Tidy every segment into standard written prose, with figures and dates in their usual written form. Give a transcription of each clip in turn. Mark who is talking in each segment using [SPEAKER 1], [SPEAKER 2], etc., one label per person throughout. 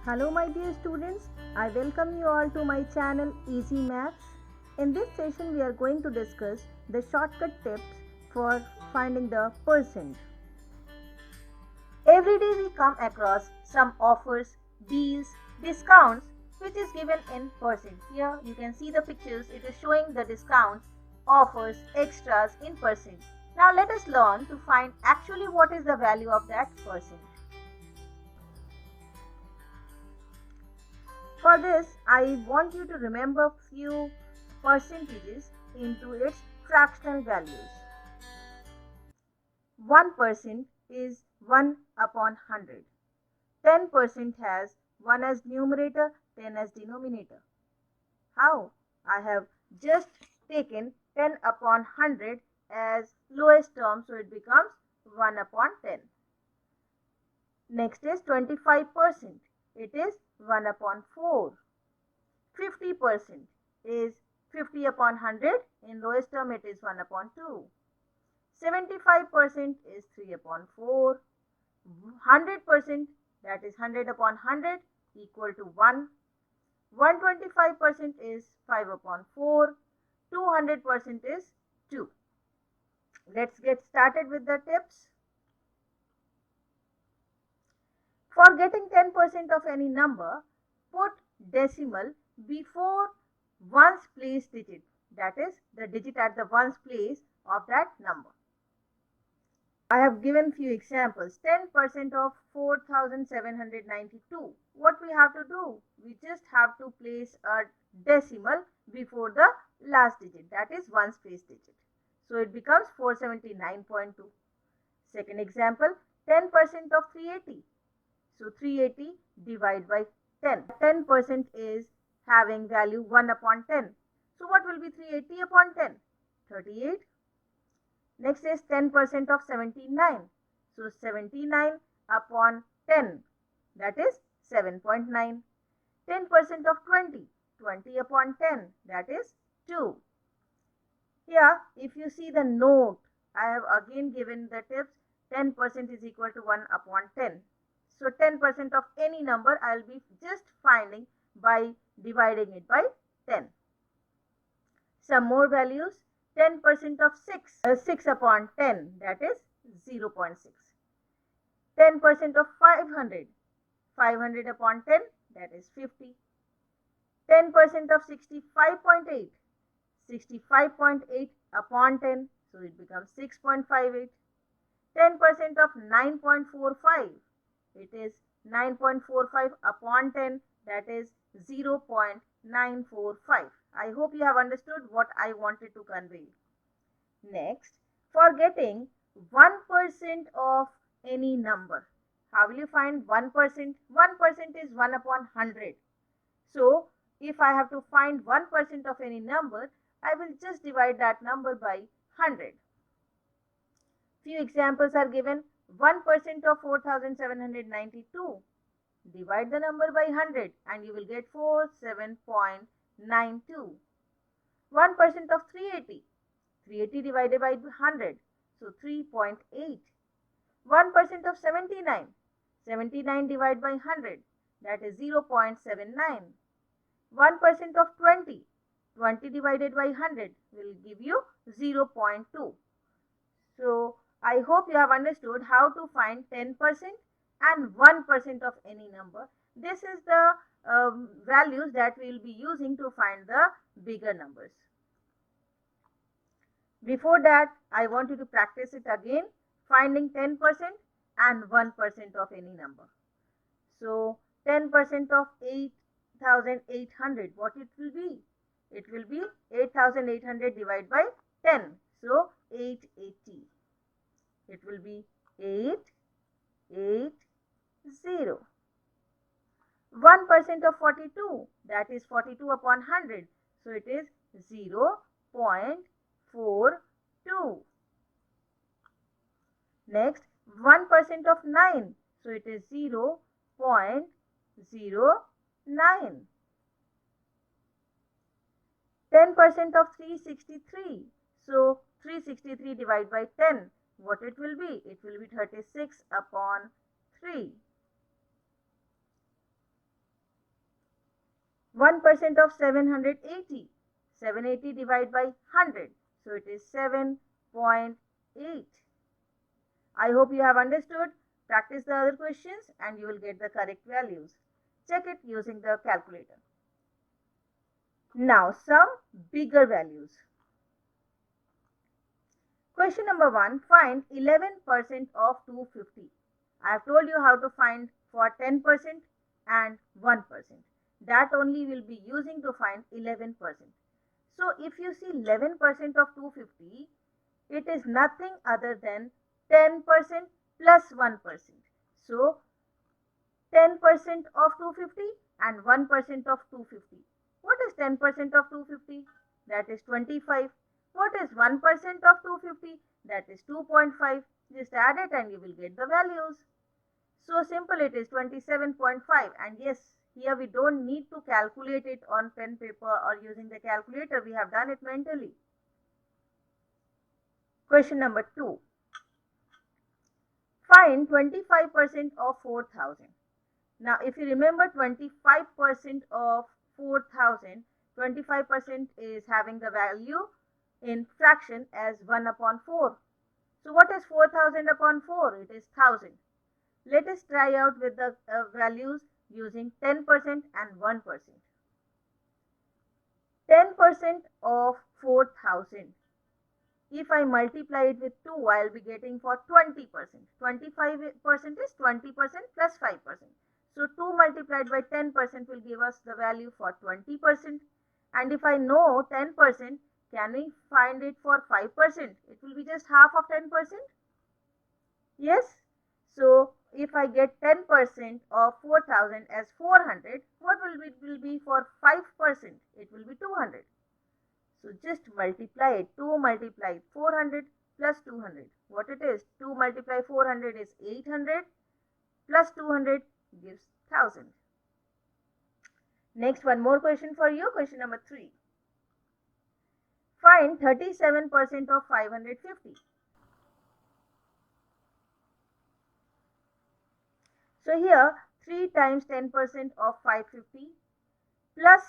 [SPEAKER 1] Hello my dear students, I welcome you all to my channel Easy Maths. In this session we are going to discuss the shortcut tips for finding the percent. Every day we come across some offers, deals, discounts which is given in percent. Here you can see the pictures, it is showing the discounts, offers, extras in percent. Now let us learn to find actually what is the value of that percent. For this, I want you to remember few percentages into its fractional values. 1% is 1 upon 100. 10% has 1 as numerator, 10 as denominator. How? I have just taken 10 upon 100 as lowest term, so it becomes 1 upon 10. Next is 25%. It is 1 upon 4. 50% is 50 upon 100. In lowest term, it is 1 upon 2. 75% is 3 upon 4. 100%, that is 100 upon 100, equal to 1. 125% is 5 upon 4. 200% is 2. Let's get started with the tips. For getting 10% of any number, put decimal before ones place digit, that is the digit at the ones place of that number. I have given few examples. 10% of 4792. What we have to do? We just have to place a decimal before the last digit, that is ones place digit. So it becomes 479.2. Second example, 10% of 380. So 380 divided by 10. 10% is having value 1 upon 10. So what will be 380 upon 10? 38. Next is 10% of 79. So 79 upon 10, that is 7.9. 10% of 20. 20 upon 10, that is 2. Here, if you see the note, I have again given the tips. 10% is equal to 1 upon 10. So 10% of any number I will be just finding by dividing it by 10. Some more values. 10% of 6 upon 10, that is 0.6. 10% of 500, 500 upon 10, that is 50. 10% of 65.8, 65.8 upon 10, so it becomes 6.58. 10% of 9.45, it is 9.45 upon 10, that is 0.945. I hope you have understood what I wanted to convey. Next, for getting 1% of any number, how will you find 1%? 1% is 1 upon 100. So, if I have to find 1% of any number, I will just divide that number by 100. Few examples are given. 1% of 4792. Divide the number by 100 and you will get 47.92. 1% of 380. 380 divided by 100. So 3.8. 1% of 79. 79 divided by 100. That is 0.79. 1% of 20. 20 divided by 100 will give you 0.2. So I hope you have understood how to find 10% and 1% of any number. This is the values that we will be using to find the bigger numbers. Before that, I want you to practice it again, finding 10% and 1% of any number. So 10% of 8,800, what it will be? It will be 8,800 divided by 10. So 880. It will be 880. 1% of 42, that is 42 upon 100. So it is 0.42. Next, 1% of 9. So it is 0.09. 10% of 363. So 363 divided by 10. What it will be? It will be 36 upon 3. 1% of 780. 780 divided by 100. So it is 7.8. I hope you have understood. Practice the other questions and you will get the correct values. Check it using the calculator. Now some bigger values. Question number 1. Find 11% of 250. I have told you how to find for 10% and 1%. That only will be using to find 11%. So if you see 11% of 250, it is nothing other than 10% plus 1%. So 10% of 250 and 1% of 250. What is 10% of 250? That is 25. What is 1% of 250? That is 2.5. Just add it and you will get the values. So simple, it is 27.5. And yes, here we don't need to calculate it on pen paper or using the calculator. We have done it mentally. Question number 2. Find 25% of 4,000. Now, if you remember 25% of 4,000, 25% is having the value in fraction as 1 upon 4. So what is 4,000 upon 4? It is 1,000. Let us try out with the values using 10% and 1%. 10% of 4,000. If I multiply it with 2, I will be getting for 20%. 25% is 20% plus 5%. So 2 multiplied by 10% will give us the value for 20%. And if I know 10%, can we find it for 5%? It will be just half of 10%. Yes. So if I get 10% of 4,000 as 400, what will it be for 5%? It will be 200. So just multiply it. 2 multiplied 400 plus 200. What it is? 2 multiplied 400 is 800 plus 200 gives 1000. Next, one more question for you. Question number 3. Find 37% of 550. So here 3 times 10% of 550 plus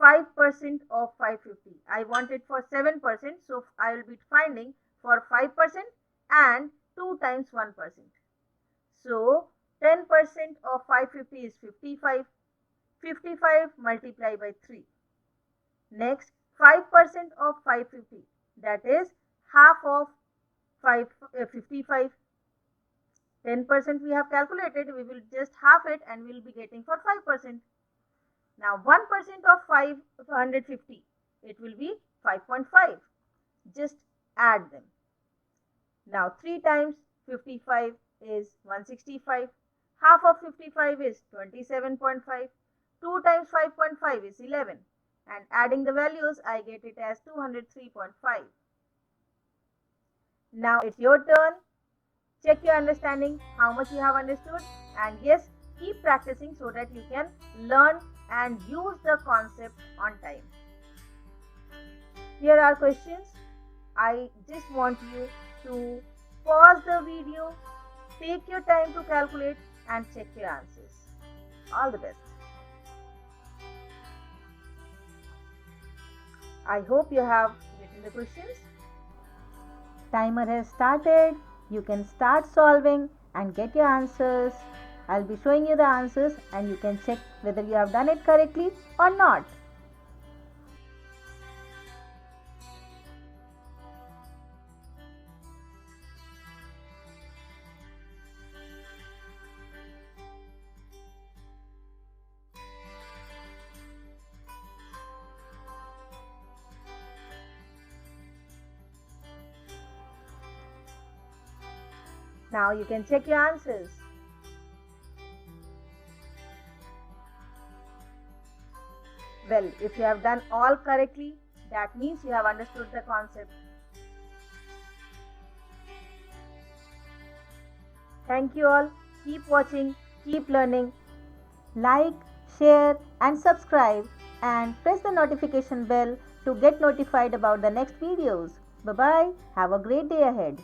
[SPEAKER 1] 5% of 550. I want it for 7%, so I will be finding for 5% and 2 times 1%. So 10% of 550 is 55. 55 multiplied by 3. Next, 5% of 550, that is half of 55. 10% we have calculated, we will just half it and we will be getting for 5%. Now 1% of 550, it will be 5.5. Just add them. Now 3 times 55 is 165. Half of 55 is 27.5. 2 times 5.5 is 11. And adding the values, I get it as 203.5. Now it's your turn. Check your understanding, how much you have understood. And yes, keep practicing so that you can learn and use the concept on time. Here are questions. I just want you to pause the video, take your time to calculate and check your answers. All the best. I hope you have written the questions. Timer has started. You can start solving and get your answers. I'll be showing you the answers and you can check whether you have done it correctly or not. Now you can check your answers. Well, if you have done all correctly, that means you have understood the concept. Thank you all. Keep watching, keep learning. Like, share and subscribe and press the notification bell to get notified about the next videos. Bye-bye. Have a great day ahead.